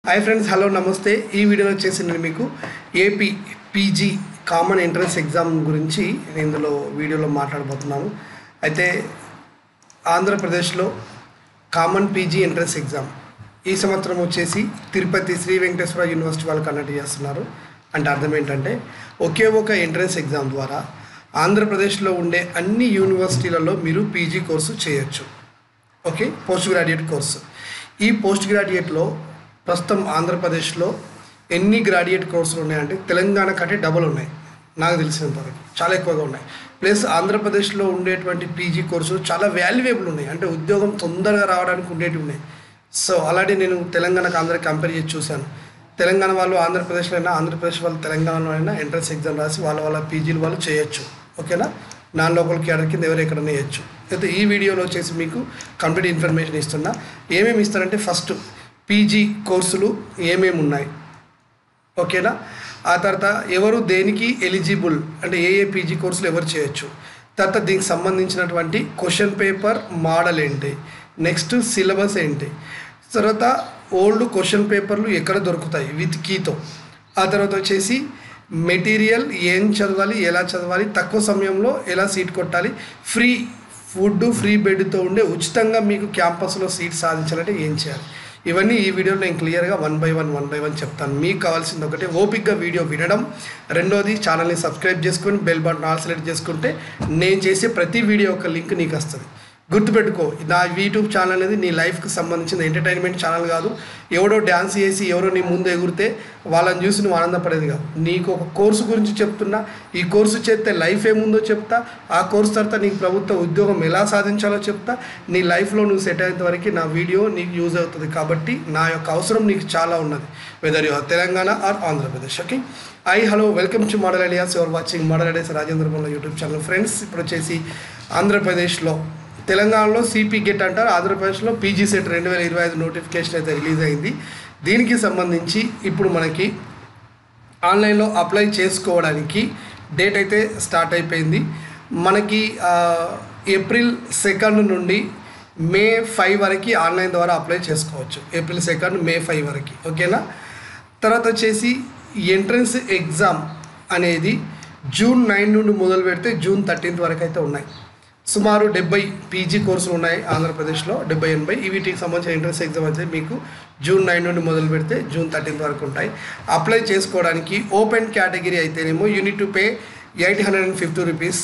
Hi friends, hello నమస్తే. ఈ వీడియోలో వచ్చేసి నేను మీకు AP PG common entrance exam గురించి ఇందులో వీడియోలో మాట్లాడబోతున్నాను. అయితే ఆంధ్రప్రదేశ్లో కామన్ పీజీ ఎంట్రన్స్ ఎగ్జామ్ ఈ సంవత్సరం వచ్చేసి తిరుపతి శ్రీ వెంకటేశ్వర యూనివర్సిటీ వాళ్ళు కండక్ట్ చేస్తున్నారు. అంటే అర్థం ఏంటంటే ఒకే ఒక ఎంట్రన్స్ ఎగ్జామ్ ద్వారా ఆంధ్రప్రదేశ్లో ఉండే అన్ని యూనివర్సిటీలలో మీరు పీజీ కోర్సు చేయొచ్చు. Okay, post graduate course. ఈ పోస్ట్ గ్రాడ్యుయేట్లో ప్రస్తుతం ఆంధ్రప్రదేశ్లో ఎన్ని గ్రాడ్యుయేట్ కోర్సులు ఉన్నాయంటే తెలంగాణ కంటే డబుల్ ఉన్నాయి. నాకు తెలిసినంతవరకు చాలా ఎక్కువగా ఉన్నాయి. ప్లస్ ఆంధ్రప్రదేశ్లో ఉండేటువంటి పీజీ కోర్సులు చాలా వాల్యుయేబుల్ ఉన్నాయి. అంటే ఉద్యోగం తొందరగా రావడానికి ఉండేటివి ఉన్నాయి. సో అలాంటి నేను తెలంగాణకు ఆంధ్రాకి కంపేర్ చేసి చూశాను. తెలంగాణ వాళ్ళు ఆంధ్రప్రదేశ్లో అయినా, ఆంధ్రప్రదేశ్ వాళ్ళు తెలంగాణలో అయినా ఎంట్రన్స్ ఎగ్జామ్ రాసి వాళ్ళ పీజీలు వాళ్ళు చేయొచ్చు. ఓకేనా, నాన్ లోకల్ క్యాడర్ కింద ఎవరు ఎక్కడైనా వేయచ్చు. అయితే ఈ వీడియోలో వచ్చేసి మీకు కంప్లీట్ ఇన్ఫర్మేషన్ ఇస్తున్నా. ఏమేమి ఇస్తారంటే ఫస్ట్ పీజీ కోర్సులు ఏమేమి ఉన్నాయి, ఓకేనా. ఆ తర్వాత ఎవరు దేనికి ఎలిజిబుల్, అంటే ఏ పీజీ కోర్సులు ఎవరు చేయొచ్చు. తర్వాత దీనికి సంబంధించినటువంటి క్వశ్చన్ పేపర్ మోడల్ ఏంటి, నెక్స్ట్ సిలబస్ ఏంటి, తర్వాత ఓల్డ్ క్వశ్చన్ పేపర్లు ఎక్కడ దొరుకుతాయి విత్ కీతో. ఆ తర్వాత వచ్చేసి మెటీరియల్ ఏం చదవాలి, ఎలా చదవాలి, తక్కువ సమయంలో ఎలా సీట్ కొట్టాలి, ఫ్రీ ఫుడ్ ఫ్రీ బెడ్తో ఉండే ఉచితంగా మీకు క్యాంపస్లో సీట్ సాధించాలంటే ఏం చేయాలి, ఇవన్నీ ఈ వీడియోలో నేను క్లియర్గా వన్ బై వన్ చెప్తాను. మీకు కావాల్సింది ఒకటే ఓపిక్గా వీడియో వినడం, రెండోది ఛానల్ని సబ్స్క్రైబ్ చేసుకొని బెల్ బటన్ ఆల్ సెలెక్ట్ చేసుకుంటే నేను చేసే ప్రతి వీడియో ఒక లింక్ నీకు వస్తుంది. గుర్తుపెట్టుకో, నా యూట్యూబ్ ఛానల్ అనేది నీ లైఫ్కి సంబంధించిన ఎంటర్టైన్మెంట్ ఛానల్ కాదు. ఎవడో డ్యాన్స్ చేసి ఎవరో నీ ముందు ఎగురితే వాళ్ళని చూసి నువ్వు ఆనందపడేది కాదు. నీకు ఒక కోర్సు గురించి చెప్తున్నా, ఈ కోర్సు చేస్తే లైఫ్ ఏముందో చెప్తా, ఆ కోర్సు తర్వాత నీకు ప్రభుత్వ ఉద్యోగం ఎలా సాధించాలో చెప్తా. నీ లైఫ్లో నువ్వు సెట్ అయ్యేంత వరకు నా వీడియో నీకు యూజ్ అవుతుంది. కాబట్టి నా యొక్క అవసరం నీకు చాలా ఉన్నది, whether you are Telangana or Andhra Pradesh. Okay, hello welcome to model ideas. Your watching model ideas Rajendra Bolla YouTube channel. Friends, ఇప్పుడు వచ్చేసి ఆంధ్రప్రదేశ్లో, తెలంగాణలో సిపి గెట్ అంటారు, ఆంధ్రప్రదేశ్లో పీజీ సెట్ 2025 నోటిఫికేషన్ అయితే రిలీజ్ అయింది. దీనికి సంబంధించి ఇప్పుడు మనకి ఆన్లైన్లో అప్లై చేసుకోవడానికి డేట్ అయితే స్టార్ట్ అయిపోయింది. మనకి ఏప్రిల్ 2 నుండి మే 5 వరకు ఆన్లైన్ ద్వారా అప్లై చేసుకోవచ్చు. ఏప్రిల్ 2 మే 5 వరకు, ఓకేనా. తర్వాత వచ్చేసి ఎంట్రన్స్ ఎగ్జామ్ అనేది జూన్ 9 నుండి మొదలు పెడితే జూన్ 13 వరకు అయితే ఉన్నాయి. సుమారు 70 పీజీ కోర్సులు ఉన్నాయి ఆంధ్రప్రదేశ్లో, 70-80. వీటికి సంబంధించిన ఎంట్రన్స్ ఎగ్జామ్ అయితే మీకు జూన్ 9 నుండి మొదలు పెడితే జూన్ 13 వరకు ఉంటాయి. అప్లై చేసుకోవడానికి ఓపెన్ కేటగిరీ అయితేనేమో unit to pay 850 rupees,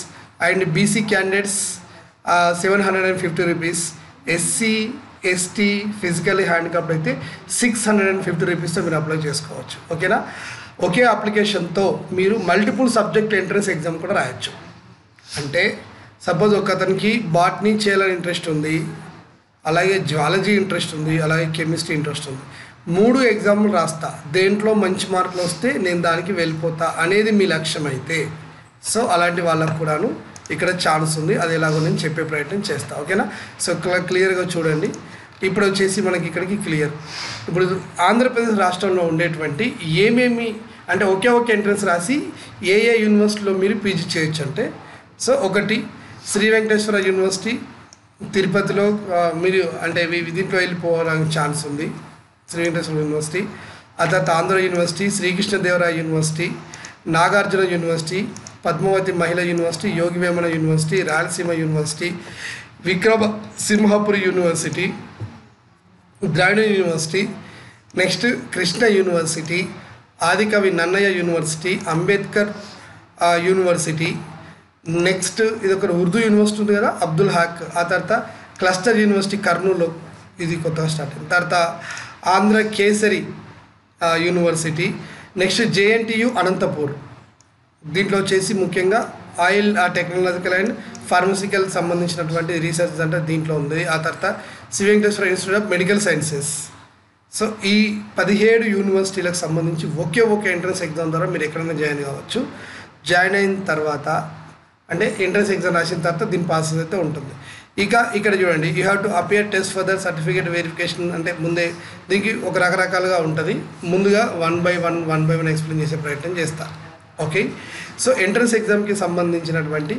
and BC candidates 750 rupees, SC ST physically handicapped అయితే 650 రూపీస్తో మీరు అప్లై చేసుకోవచ్చు. ఓకేనా. ఒకే అప్లికేషన్తో మీరు మల్టిపుల్ సబ్జెక్ట్ ఎంట్రన్స్ ఎగ్జామ్ కూడా రాయొచ్చు. అంటే సపోజ్ ఒక అతనికి బాటనీ చేయాలని ఇంట్రెస్ట్ ఉంది, అలాగే జువాలజీ ఇంట్రెస్ట్ ఉంది, అలాగే కెమిస్ట్రీ ఇంట్రెస్ట్ ఉంది. 3 ఎగ్జామ్లు రాస్తా, దేంట్లో మంచి మార్కులు వస్తే నేను దానికి వెళ్ళిపోతా అనేది మీ లక్ష్యం అయితే, సో అలాంటి వాళ్ళకు కూడాను ఇక్కడ ఛాన్స్ ఉంది. అది ఎలాగో నేను చెప్పే ప్రయత్నం చేస్తా. ఓకేనా. సో క్లియర్గా చూడండి. ఇప్పుడు వచ్చేసి మనకి ఇక్కడికి క్లియర్. ఇప్పుడు ఆంధ్రప్రదేశ్ రాష్ట్రంలో ఉండేటువంటి ఏమేమి, అంటే ఒకే ఒక ఎంట్రన్స్ రాసి ఏ యూనివర్సిటీలో మీరు పీజీ చేయొచ్చు అంటే, సో ఒకటి శ్రీ వెంకటేశ్వర యూనివర్సిటీ తిరుపతిలో మీరు అంటే దీంట్లో వెళ్ళిపోవడానికి ఛాన్స్ ఉంది, శ్రీ వెంకటేశ్వర యూనివర్సిటీ. ఆ తర్వాత Andhra university, Srikrishnadevaraya university, Nagarjuna university, Padmavati Mahila university, Yogi Vemana university, Rayalaseema university, Vikrama Simhapuri university, Dravida university, next Krishna university, Adikavi Nannaya university, Ambedkar university, next ఇది ఒక ఉర్దూ యూనివర్సిటీ ఉంది కదా, అబ్దుల్ హాక్. ఆ తర్వాత క్లస్టర్ యూనివర్సిటీ కర్నూలు, ఇది కొత్తగా స్టార్ట్ అయింది. తర్వాత Andhra kesari university, next JNTU Anantapur. దీంట్లో వచ్చేసి ముఖ్యంగా ఆయిల్ టెక్నాలజికల్ అండ్ ఫార్మసికల్ సంబంధించినటువంటి రీసెర్చ్ అంటే దీంట్లో ఉంది. ఆ తర్వాత Sri Venkateswara institute of medical sciences. So ఈ 17 యూనివర్సిటీలకు సంబంధించి ఒకే ఎంట్రన్స్ ఎగ్జామ్ ద్వారా మీరు ఎక్కడైనా జాయిన్ కావచ్చు. జాయిన్ అయిన తర్వాత అంటే ఎంట్రన్స్ ఎగ్జామ్ రాసిన తర్వాత దీని ప్రాసెస్ అయితే ఉంటుంది. ఇక ఇక్కడ చూడండి, you have to appear test for the certificate verification. అంటే ముందే దీనికి ఒక రకరకాలుగా ఉంటుంది. ముందుగా వన్ బై వన్ ఎక్స్ప్లెయిన్ చేసే ప్రయత్నం చేస్తా. ఓకే, సో ఎంట్రన్స్ ఎగ్జామ్కి సంబంధించినటువంటి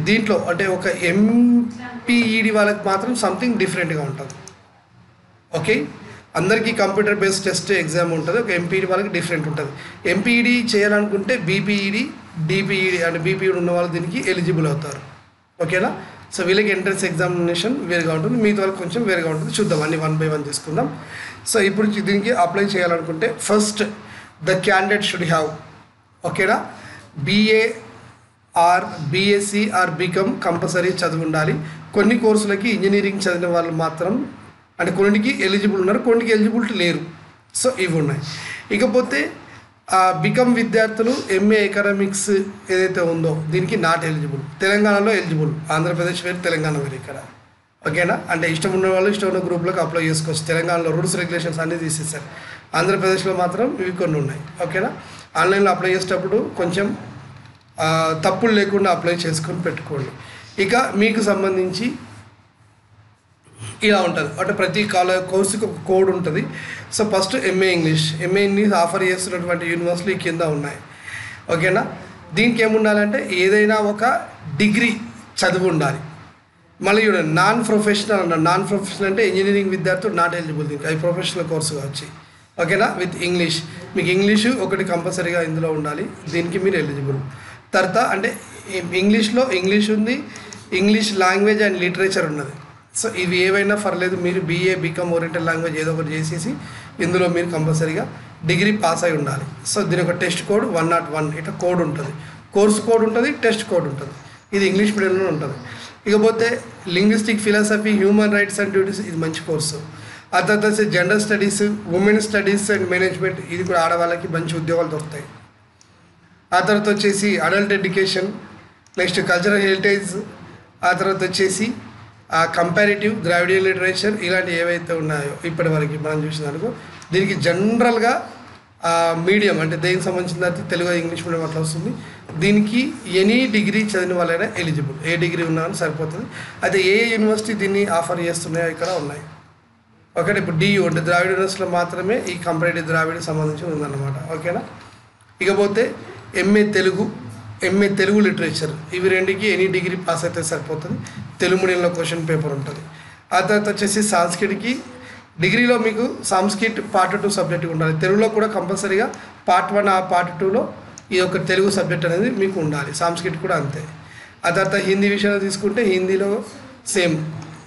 దీంట్లో అంటే ఒక ఎంపీఈడి వాళ్ళకి మాత్రం సంథింగ్ డిఫరెంట్గా ఉంటుంది. ఓకే, అందరికీ కంప్యూటర్ బేస్డ్ టెస్ట్ ఎగ్జామ్ ఉంటుంది, ఒక ఎంపీఈడి వాళ్ళకి డిఫరెంట్ ఉంటుంది. ఎంపీఈడి చేయాలనుకుంటే బీపీఈడి డిపిఈడి అంటే బీపీఈడి ఉన్న వాళ్ళు దీనికి ఎలిజిబుల్ అవుతారు. ఓకేనా. సో వీళ్ళకి ఎంట్రన్స్ ఎగ్జామినేషన్ వేరుగా ఉంటుంది, మిగతా వాళ్ళకి కొంచెం వేరుగా ఉంటుంది. చూద్దాం, అన్ని 1 by 1 తీసుకుందాం. సో ఇప్పుడు దీనికి అప్లై చేయాలనుకుంటే first the candidate should have ఓకేనా BA or BSc or BCom compulsory చదివి ఉండాలి. కొన్ని కోర్సులకి ఇంజనీరింగ్ చదివిన వాళ్ళు మాత్రం అంటే కొన్నిటికి ఎలిజిబుల్ ఉన్నారు, కొన్నిటికి ఎలిజిబిలిటీ లేరు. సో ఇవి ఉన్నాయి. ఇకపోతే బీకామ్ విద్యార్థులు MA ఎకనామిక్స్ ఏదైతే ఉందో దీనికి నాట్ ఎలిజిబుల్. తెలంగాణలో ఎలిజిబుల్, ఆంధ్రప్రదేశ్ వేరు తెలంగాణ వేరు ఇక్కడ. ఓకేనా. అంటే ఇష్టం ఉన్న వాళ్ళు ఇష్టం ఉన్న గ్రూప్లోకి అప్లై చేసుకోవచ్చు. తెలంగాణలో రూల్స్ రెగ్యులేషన్స్ అన్నీ తీసేస్తారు, ఆంధ్రప్రదేశ్లో మాత్రం ఇవి కొన్ని ఉన్నాయి. ఓకేనా. ఆన్లైన్లో అప్లై చేసేటప్పుడు కొంచెం తప్పులు లేకుండా అప్లై చేసుకొని పెట్టుకోండి. ఇక మీకు సంబంధించి ఇలా ఉంటుంది అంటే ప్రతి కోర్సుకి ఒక కోడ్ ఉంటుంది. So first MA English offer చేస్తున్నటువంటి యూనివర్సిటీ కింద ఉన్నాయి. ఓకేనా. దీనికి ఏముండాలంటే ఏదైనా ఒక డిగ్రీ చదువు ఉండాలి. మళ్ళీ చూడండి నాన్ ప్రొఫెషనల్ అన్నారు. నాన్ ప్రొఫెషనల్ అంటే ఇంజనీరింగ్ విద్యార్థులు నాట్ ఎలిజిబుల్ దీనికి, అది ప్రొఫెషనల్ కోర్సుగా వచ్చి. ఓకేనా. విత్ ఇంగ్లీష్, మీకు ఇంగ్లీషు ఒకటి కంపల్సరీగా ఇందులో ఉండాలి, దీనికి మీరు ఎలిజిబుల్. తర్వాత అంటే ఇంగ్లీష్లో ఇంగ్లీష్ ఉంది, ఇంగ్లీష్ లాంగ్వేజ్ అండ్ లిటరేచర్ ఉన్నది. సో ఇవి ఏవైనా పర్లేదు, మీరు BA బీకామ్ ఓరియంటెడ్ లాంగ్వేజ్ ఏదో ఒకటి చేసేసి ఇందులో మీరు కంపల్సరీగా డిగ్రీ పాస్ అయి ఉండాలి. సో దీని ఒక టెస్ట్ కోడ్ 101 ఇట్లా కోడ్ ఉంటుంది, కోర్సు కోడ్ ఉంటుంది, టెస్ట్ కోడ్ ఉంటుంది. ఇది ఇంగ్లీష్ మీడియంలో ఉంటుంది. ఇకపోతే linguistic philosophy, human rights and duties, ఇది మంచి కోర్సు. ఆ తర్వాత gender studies, women studies and management, ఇది కూడా ఆడవాళ్ళకి మంచి ఉద్యోగాలు దొరుకుతాయి. ఆ తర్వాత వచ్చేసి adult education, next cultural heritage, ఆ తర్వాత వచ్చేసి కంపారిటివ్, ద్రావిడియన్ లిటరేచర్, ఇలాంటి ఏవైతే ఉన్నాయో ఇప్పటి వరకు మనం చూసినందుకు దీనికి జనరల్గా మీడియం అంటే దేనికి సంబంధించిన తెలుగు ఇంగ్లీష్ మీడియం అట్లా వస్తుంది. దీనికి ఎనీ డిగ్రీ చదివిన వాళ్ళైనా ఎలిజిబుల్, ఏ డిగ్రీ ఉన్నా సరిపోతుంది. అయితే ఏ యూనివర్సిటీ దీన్ని ఆఫర్ చేస్తున్నాయో ఇక్కడ ఉన్నాయి. ఓకేనా. ఇప్పుడు DU అంటే ద్రావిడ యూనివర్సిటీలో మాత్రమే ఈ కంపారిటివ్ ద్రావిడకి సంబంధించి ఉందన్నమాట. ఓకేనా. ఇకపోతే MA తెలుగు లిటరేచర్, ఇవి రెండుకి ఎనీ డిగ్రీ పాస్ అయితే సరిపోతుంది. తెలుగు మీడియంలో క్వశ్చన్ పేపర్ ఉంటుంది. ఆ తర్వాత వచ్చేసి సాంస్క్రిట్కి డిగ్రీలో మీకు సాంస్క్రిట్ Part 2 సబ్జెక్ట్ ఉండాలి. తెలుగులో కూడా కంపల్సరీగా Part 1 Part 2లో ఈ యొక్క తెలుగు సబ్జెక్ట్ అనేది మీకు ఉండాలి. సాంస్క్రిట్ కూడా అంతే. ఆ తర్వాత హిందీ విషయంలో తీసుకుంటే హిందీలో సేమ్,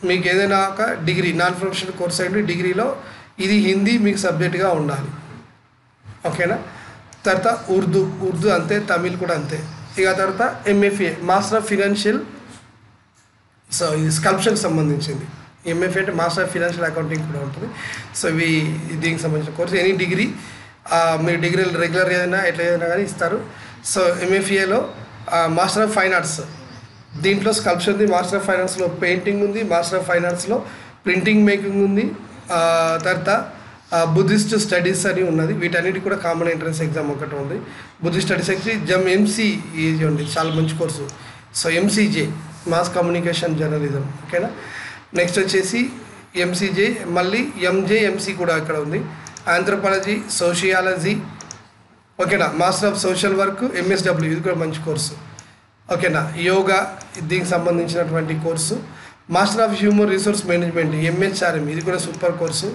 మీకు ఏదైనా ఒక డిగ్రీ నాన్ ప్రొఫెషనల్ కోర్స్ అయ్యి డిగ్రీలో ఇది హిందీ మీకు సబ్జెక్ట్గా ఉండాలి. ఓకేనా. తర్వాత ఉర్దూ అంతే, తమిళ్ కూడా అంతే. ఇక తర్వాత MFA master of financial, so ఇది స్కల్ప్షన్కి సంబంధించింది. MFA అంటే మాస్టర్ ఆఫ్ ఫినాన్షియల్ అకౌంటింగ్ కూడా ఉంటుంది. సో ఇవి దీనికి సంబంధించిన కోర్సు. ఎనీ డిగ్రీ మీరు డిగ్రీలు రెగ్యులర్ ఏదైనా ఎట్లా ఏదైనా కానీ ఇస్తారు. సో MFAలో మాస్టర్ ఆఫ్ ఫైన్ ఆర్ట్స్, దీంట్లో స్కల్ప్షన్ ఉంది, మాస్టర్ ఆఫ్ ఫైనాన్స్లో పెయింటింగ్ ఉంది, మాస్టర్ ఆఫ్ ఫైనాన్స్లో ప్రింటింగ్ మేకింగ్ ఉంది. తర్వాత బుద్ధిస్ట్ స్టడీస్ అని ఉన్నది. వీటన్నిటి కూడా కామన్ ఎంట్రన్స్ ఎగ్జామ్ ఒకటి ఉంది. బుద్ధిస్ట్ స్టడీస్ యాక్చువల్లీ MC ఉంది, చాలా మంచి course. So MCJ mass communication journalism. ఓకేనా. నెక్స్ట్ వచ్చేసి MCJ, మళ్ళీ MJMC కూడా ఇక్కడ ఉంది. Anthropology, sociology. ఓకేనా. Master of social work MSW, ఇది కూడా మంచి కోర్సు. ఓకేనా. యోగా, దీనికి సంబంధించినటువంటి course. Master of human resource management MHRM, ఇది కూడా సూపర్ కోర్సు,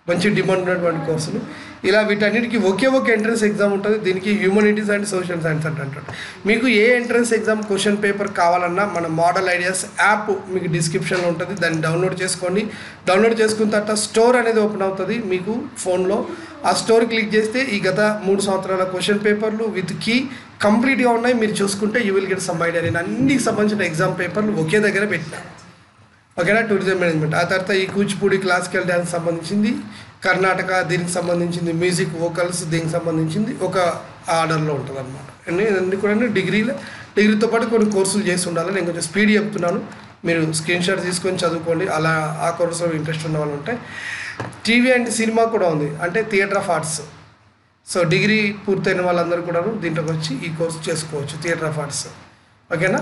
మంచి డిమాండ్ ఉన్నటువంటి కోర్సులు. ఇలా వీటన్నిటికీ ఒకే ఒక ఎంట్రన్స్ ఎగ్జామ్ ఉంటుంది. దీనికి హ్యూమనిటీస్ అండ్ సోషల్ సైన్స్ అంటారు. మీకు ఏ ఎంట్రన్స్ ఎగ్జామ్ క్వశ్చన్ పేపర్ కావాలన్నా మన మోడల్ ఐడియాస్ యాప్ మీకు డిస్క్రిప్షన్లో ఉంటుంది, దాన్ని డౌన్లోడ్ చేసుకోండి. డౌన్లోడ్ చేసుకున్న తర్వాత స్టోర్ అనేది ఓపెన్ అవుతుంది మీకు ఫోన్లో. ఆ స్టోర్ క్లిక్ చేస్తే ఈ గత 3 సంవత్సరాల క్వశ్చన్ పేపర్లు విత్ కీ కంప్లీట్గా ఉన్నాయి. మీరు చూసుకుంటే you will get some idea. నేను అన్నికి సంబంధించిన ఎగ్జామ్ పేపర్లు ఒకే దగ్గర పెట్టినా. ఓకేనా. Tourism management. ఆ తర్వాత ఈ కూచిపూడి క్లాసికల్ డ్యాన్స్ సంబంధించింది, కర్ణాటక దీనికి సంబంధించింది, మ్యూజిక్ వోకల్స్ దీనికి సంబంధించింది ఒక ఆర్డర్లో ఉంటుంది అనమాట. అన్నీ కూడా డిగ్రీతో పాటు కొన్ని కోర్సులు చేసి ఉండాలి. నేను కొంచెం స్పీడ్ చెప్తున్నాను, మీరు స్క్రీన్ షాట్ తీసుకొని చదువుకోండి. అలా ఆ కోర్సులో ఇంట్రెస్ట్ ఉన్న వాళ్ళు ఉంటాయి. టీవీ అండ్ సినిమా కూడా ఉంది, అంటే theatre of arts. So degree పూర్తయిన వాళ్ళందరూ కూడా దీంట్లోకి వచ్చి ఈ కోర్సు చేసుకోవచ్చు, థియేటర్ ఆఫ్ ఆర్ట్స్. ఓకేనా.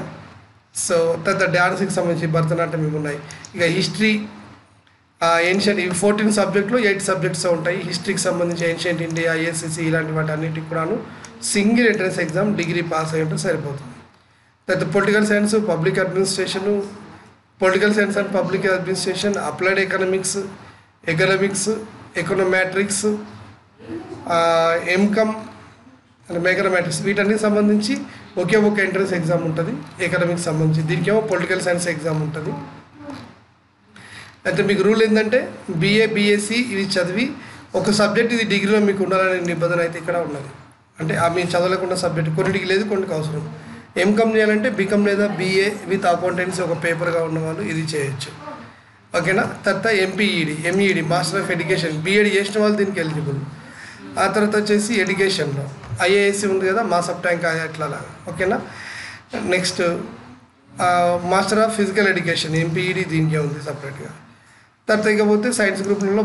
సో తర్వాత డ్యాన్స్కి సంబంధించి భరతనాట్యం ఇవి ఉన్నాయి. ఇక హిస్టరీ, ఏన్షియంట్, ఇవి 14 సబ్జెక్టులు 8 సబ్జెక్ట్స్ ఉంటాయి. హిస్టరీకి సంబంధించి ఏన్షియంట్ ఇండియా, ISCC ఇలాంటి వాటి అన్నిటికి కూడాను single entrance exam degree pass అయ్యి ఉంటే సరిపోతుంది. తర్వాత political science, public administration, political science and public administration, applied economics, econometrics, M Com and econometrics వీటన్నిటికి సంబంధించి ఒకే ఒక ఎంట్రన్స్ ఎగ్జామ్ ఉంటుంది ఎకనామిక్స్ సంబంధించి. దీనికేమో పొలిటికల్ సైన్స్ ఎగ్జామ్ ఉంటుంది. అయితే మీకు రూల్ ఏంటంటే బీఏ బీఎస్సీ ఇవి చదివి ఒక సబ్జెక్ట్ ఇది డిగ్రీలో మీకు ఉండాలనే నిబంధన అయితే ఇక్కడ ఉన్నది. అంటే మీరు చదవలేకుండా సబ్జెక్ట్ కొన్నిటికి లేదు, కొన్నిటికి అవసరం. ఎంకమ్ చేయాలంటే బీకమ్ లేదా బీఏ విత్ అకౌంటెన్సీ ఒక పేపర్గా ఉన్నవాళ్ళు ఇది చేయొచ్చు. ఓకేనా. తర్వాత MEd master of education BEd చేసిన వాళ్ళు దీనికి ఎలిజిబుల్. ఆ తర్వాత వచ్చేసి ఎడ్యుకేషన్లో ఐఏఎస్సి ఉంది కదా, మాస్ ఆఫ్ ట్యాంక్ అట్లా. ఓకేనా. Next master of physical education MPEd దీనికే ఉంది సపరేట్గా. తర్వాత ఇకపోతే సైన్స్ గ్రూప్లలో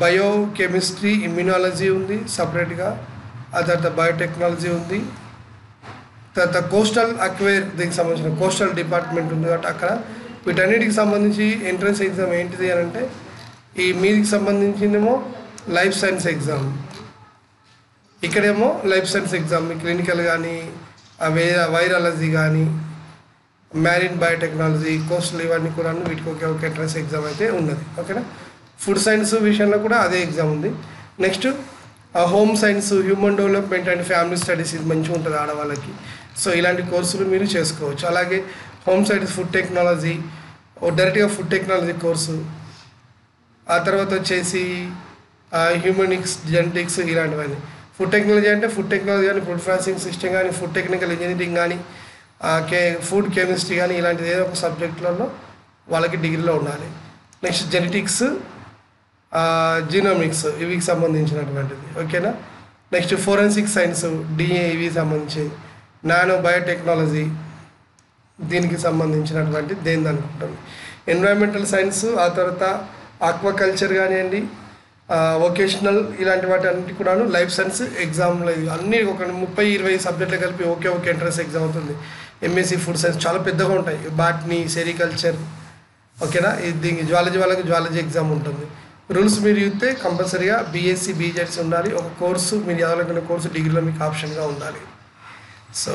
బయోకెమిస్ట్రీ ఇమ్యూనాలజీ ఉంది సపరేట్గా. ఆ తర్వాత బయోటెక్నాలజీ ఉంది. తర్వాత కోస్టల్ అక్వేర్ దీనికి సంబంధించిన కోస్టల్ డిపార్ట్మెంట్ ఉంది కాబట్టి అక్కడ వీటన్నిటికి సంబంధించి ఎంట్రన్స్ ఎగ్జామ్ ఏంటిది అని అంటే ఈ మీదికి సంబంధించిందేమో లైఫ్ సైన్స్ ఎగ్జామ్, ఇక్కడేమో లైఫ్ సైన్స్ ఎగ్జామ్ క్లినికల్ కానీ వైరాలజీ కానీ మ్యారిన్ బయోటెక్నాలజీ కోస్టల్ ఇవన్నీ కూడా వీటికి ఒకే ఒక ఎంట్రన్స్ ఎగ్జామ్ అయితే ఉన్నది. ఓకేనా. ఫుడ్ సైన్స్ విషయంలో కూడా అదే ఎగ్జామ్ ఉంది. Next home science human development and family studies ఇది మంచిగా ఉంటుంది ఆడవాళ్ళకి. సో ఇలాంటి కోర్సులు మీరు చేసుకోవచ్చు. అలాగే హోమ్ సైన్స్ ఫుడ్ టెక్నాలజీ డైరెక్ట్గా ఫుడ్ టెక్నాలజీ కోర్సు. ఆ తర్వాత వచ్చేసి హ్యూమనిక్స్ జెనెటిక్స్ ఇలాంటివన్నీ. ఫుడ్ టెక్నాలజీ అంటే ఫుడ్ టెక్నాలజీ కానీ ఫుడ్ ప్రాసెసింగ్ సిస్టమ్ కానీ ఫుడ్ టెక్నికల్ ఇంజనీరింగ్ కానీ ఫుడ్ కెమిస్ట్రీ కానీ ఇలాంటిది ఏదో ఒక సబ్జెక్టులలో వాళ్ళకి డిగ్రీలో ఉండాలి. నెక్స్ట్ జెనెటిక్స్ జీనోమిక్స్ ఇవికి సంబంధించినటువంటిది. ఓకేనా. నెక్స్ట్ ఫోరెన్సిక్ సైన్స్ డిఏ ఇవి సంబంధించి నానో బయోటెక్నాలజీ దీనికి సంబంధించినటువంటి దేని అనుకుంటాం. ఎన్విరాన్మెంటల్ సైన్స్, ఆ తర్వాత ఆక్వాకల్చర్ కానివ్వండి, వొకేషనల్ ఇలాంటి వాటి అన్నిటి కూడాను లైఫ్ సైన్స్ ఎగ్జామ్లో అన్నీ ఒక 30-20 సబ్జెక్టులు కలిపి ఒకే ఒక ఎంట్రన్స్ ఎగ్జామ్ అవుతుంది. ఎంఎస్సి ఫుడ్ సైన్స్ చాలా పెద్దగా ఉంటాయి, బాటనీ సెరికల్చర్. ఓకేనా. దీనికి జువాలజీ వాళ్ళకి జువాలజీ ఎగ్జామ్ ఉంటుంది. రూల్స్ మీరు చూస్తే కంపల్సరీగా బీఎస్సీ బీజెడ్స్ ఉండాలి. ఒక కోర్సు మీరు చదవాలనుకున్న కోర్సు డిగ్రీలో మీకు ఆప్షన్గా ఉండాలి. సో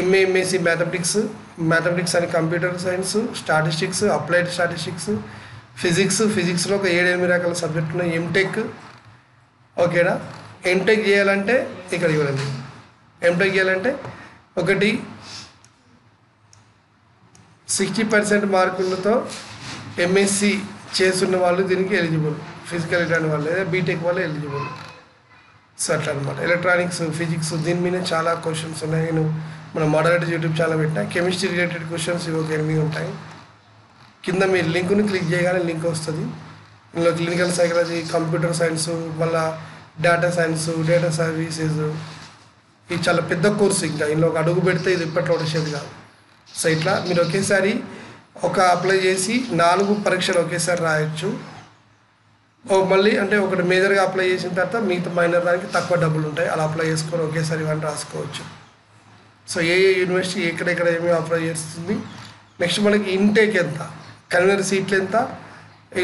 ఎంఎస్సి మ్యాథమెటిక్స్ అని computer science, statistics, applied statistics, ఫిజిక్స్లో ఒక 7-8 రకాల సబ్జెక్టు ఉన్నాయి. ఎంటెక్. ఓకేనా. ఎంటెక్ చేయాలంటే ఇక్కడ ఇవ్వండి. ఎంటెక్ చేయాలంటే ఒకటి 60% మార్కులతో ఎంఎస్సి చేస్తున్న వాళ్ళు దీనికి ఎలిజిబుల్. ఫిజికల్ ఇలాంటి వాళ్ళు లేదా బీటెక్ వాళ్ళు ఎలిజిబుల్. సో అట్లా అనమాట. ఎలక్ట్రానిక్స్ ఫిజిక్స్ దీని మీద చాలా క్వశ్చన్స్ ఉన్నాయి. నేను మన మోడరేటర్ యూట్యూబ్ ఛానల్ పెట్టినా కెమిస్ట్రీ రిలేటెడ్ క్వశ్చన్స్ ఇవి ఒక 8 ఉంటాయి. కింద మీరు లింక్ని క్లిక్ చేయగానే లింక్ వస్తుంది. ఇందులో క్లినికల్ సైకాలజీ, కంప్యూటర్ సైన్స్, మళ్ళీ డేటా సైన్స్, డేటా సర్వీసెస్ ఇది చాలా పెద్ద కోర్సు. ఇంకా ఇందులో ఒక అడుగు పెడితే ఇది ఇప్పట్లో వచ్చేది కాదు. సో ఇట్లా మీరు ఒకేసారి అప్లై చేసి 4 పరీక్షలు ఒకేసారి రాయొచ్చు. మళ్ళీ అంటే ఒకటి మేజర్గా అప్లై చేసిన తర్వాత మిగతా మైనర్ దానికి తక్కువ డబ్బులు ఉంటాయి. అలా అప్లై చేసుకొని ఒకేసారి ఇవన్నీ రాసుకోవచ్చు. సో ఏ యూనివర్సిటీ ఎక్కడెక్కడ ఏమేమి అప్లై చేస్తుంది. నెక్స్ట్ మనకి ఇంటేక్ ఎంత, కన్వీనర్ సీట్లు ఎంత,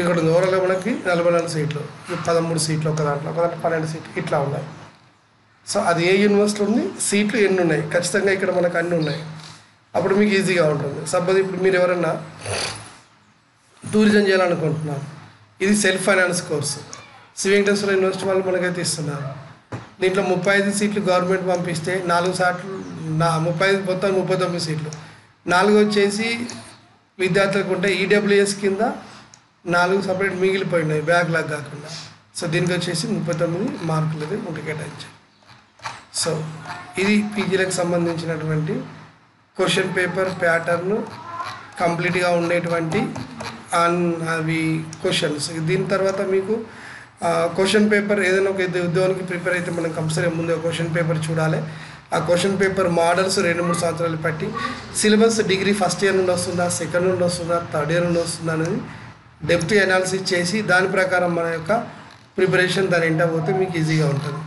ఇక్కడ ఓవరాల్గా మనకి 44 సీట్లు, 13 సీట్లు ఒక దాంట్లో 12 సీట్లు ఇట్లా ఉన్నాయి. సో అది ఏ యూనివర్సిటీలో ఉంది, సీట్లు ఎన్ని ఉన్నాయి, ఖచ్చితంగా ఇక్కడ మనకు అన్నీ ఉన్నాయి. అప్పుడు మీకు ఈజీగా ఉంటుంది. సపోజ్ ఇప్పుడు మీరు ఎవరన్నా టూరిజం చేయాలనుకుంటున్నారు, ఇది self finance course Sri Venkateswara university వాళ్ళు మనకైతే ఇస్తున్నారు. దీంట్లో 35 సీట్లు గవర్నమెంట్ పంపిస్తే 4 సార్లు 35 మొత్తం 39 సీట్లు, 4 వచ్చేసి విద్యార్థులకు ఉంటాయి. ఈడబ్ల్యూఎస్ కింద 4 సపరేట్ మిగిలిపోయినాయి బ్యాక్ లాగ్ కాకుండా. సో దీనికి వచ్చేసి 39 మార్కులు అది ఉంటే కేటాయించాయి. సో ఇది పీజీలకు సంబంధించినటువంటి క్వశ్చన్ పేపర్ ప్యాటర్న్ కంప్లీట్గా ఉండేటువంటి అవి క్వశ్చన్స్. దీని తర్వాత మీకు క్వశ్చన్ పేపర్ ఏదైనా ఒక ఉద్యోగానికి ప్రిపేర్ అయితే మనం కంపల్సరీగా ముందు క్వశ్చన్ పేపర్ చూడాలి. ఆ క్వశ్చన్ పేపర్ మోడల్స్ 2-3 సంవత్సరాలు పట్టి సిలబస్ డిగ్రీ ఫస్ట్ ఇయర్ నుండి వస్తుందా, సెకండ్ నుండి వస్తుందా, థర్డ్ ఇయర్ నుండి వస్తుందా అనేది డెప్త్ అనాలిసిస్ చేసి దాని ప్రకారం మన యొక్క ప్రిపరేషన్ దాని ఎంటర్ పోతే మీకు ఈజీగా ఉంటుంది.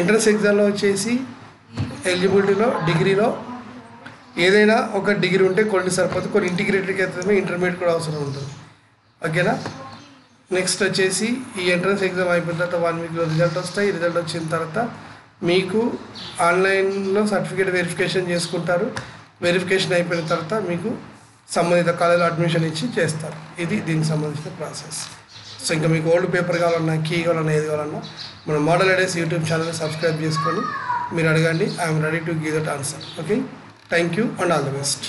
ఎంట్రన్స్ ఎగ్జామ్లో వచ్చేసి ఎలిజిబిలిటీలో డిగ్రీలో ఏదైనా ఒక డిగ్రీ ఉంటే కొన్ని సరిపోతుంది, కొన్ని ఇంటిగ్రేటెడ్కి అయితే ఇంటర్మీడియట్ కూడా అవసరం ఉంటుంది. ఓకేనా. నెక్స్ట్ వచ్చేసి ఈ ఎంట్రన్స్ ఎగ్జామ్ అయిపోయిన తర్వాత 1 వీక్లో రిజల్ట్ వస్తాయి. రిజల్ట్ వచ్చిన తర్వాత మీకు ఆన్లైన్లో సర్టిఫికేట్ వెరిఫికేషన్ చేసుకుంటారు. వెరిఫికేషన్ అయిపోయిన తర్వాత మీకు సంబంధిత కాలేజీలో అడ్మిషన్ ఇచ్చి చేస్తారు. ఇది దీనికి సంబంధించిన ప్రాసెస్. సో ఇంకా మీకు ఓల్డ్ పేపర్ కావాలన్నా కీ కావాలన్నా ఏది కావాలన్నా మన మోడల్ ఐడియాస్ యూట్యూబ్ ఛానల్ని సబ్స్క్రైబ్ చేసుకొని మీరు అడగండి. I'm ready to give that answer. Okay, thank you and all the best.